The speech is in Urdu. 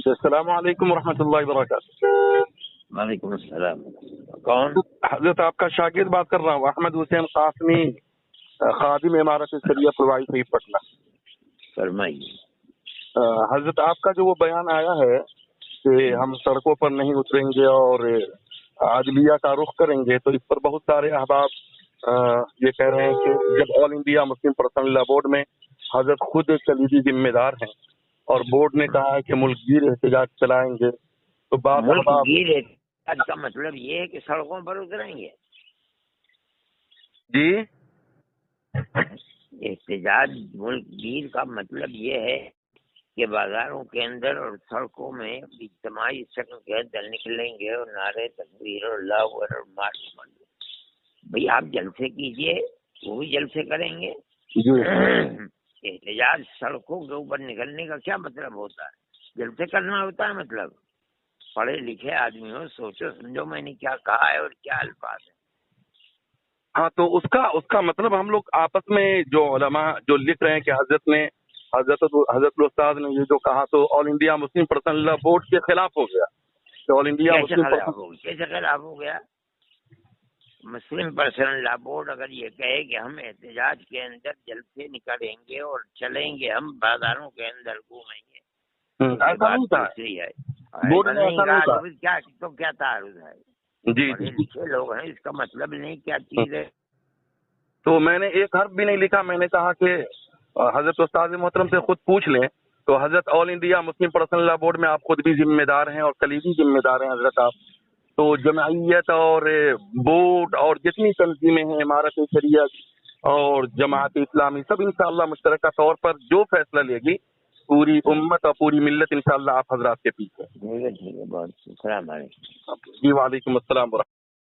السلام علیکم ورحمۃ اللہ وبرکاتہ۔ وعلیکم السلام۔ کون؟ حضرت آپ کا شاگرد بات کر رہا ہوں، احمد حسین قاسمی، خادم عمارت شریعہ فلوائی شریف پٹنہ۔ فرمائیے۔ حضرت آپ کا جو وہ بیان آیا ہے کہ ہم سڑکوں پر نہیں اتریں گے اور عدلیہ کا رخ کریں گے، تو اس پر بہت سارے احباب یہ کہہ رہے ہیں کہ جب آل انڈیا مسلم پرسنل لا بورڈ میں حضرت خود کلیدی ذمہ دار ہیں اور بورڈ نے کہا ہے کہ ملک گیر احتجاج چلائیں گے، تو بعض ملک احباب گیر احتجاج کا مطلب یہ ہے کہ سڑکوں پر اتریں گے؟ جی احتجاج ملک گیر کا مطلب یہ ہے کہ بازاروں کے اندر اور سڑکوں میں اجتماعی شکل کے اندر نکلیں گے اور نعرے تکبیر اور اللہ اکبر اور مارچ ماریں گے۔ بھئی آپ جلسے کیجئے، وہ بھی جلسے کریں گے۔ احتجاج سڑکوں کے اوپر نکلنے کا کیا مطلب ہوتا ہے؟ جلسے کرنا ہوتا ہے مطلب؟ پڑھے لکھے آدمی ہو، سوچو سمجھو میں نے کیا کہا ہے اور کیا الفاظ ہیں۔ ہاں، تو اس کا مطلب ہم لوگ آپس میں جو علماء جو لکھ رہے ہیں کہ حضرت الاستاذ نے یہ جو کہا تو آل انڈیا مسلم پرسنل لا بورڈ کے خلاف ہو گیا کہ آل انڈیا کیسے خلاف ہو گیا؟ مسلم پرسنل لا بورڈ اگر یہ کہے کہ ہم احتجاج کے اندر جلسے نکالیں گے اور چلیں گے، ہم بازاروں کے اندر گھومیں گے، ایسا نہیں تھا بورڈ نے، ایسا نہیں کہا تو کیا تعارض ہے؟ جی پڑھے لکھے لوگ ہیں، اس کا مطلب نہیں کیا چیز ہے۔ تو میں نے ایک حرف بھی نہیں لکھا، میں نے کہا کہ حضرت استاد محترم سے خود پوچھ لیں، تو حضرت آل انڈیا مسلم پرسنل لا بورڈ میں آپ خود بھی ذمہ دار ہیں اور کلیدی ذمہ دار ہیں حضرت آپ، تو جمعیت اور بورڈ اور جتنی تنظیمیں ہیں، عمارت شریعت اور جماعت اسلامی، سب انشاءاللہ مشترکہ طور پر جو فیصلہ لے گی پوری امت اور پوری ملت انشاءاللہ آپ حضرات کے پیچھے۔ ٹھیک ہے، بہت السلام علیکم۔ جی وعلیکم السلام ورحمۃ اللہ۔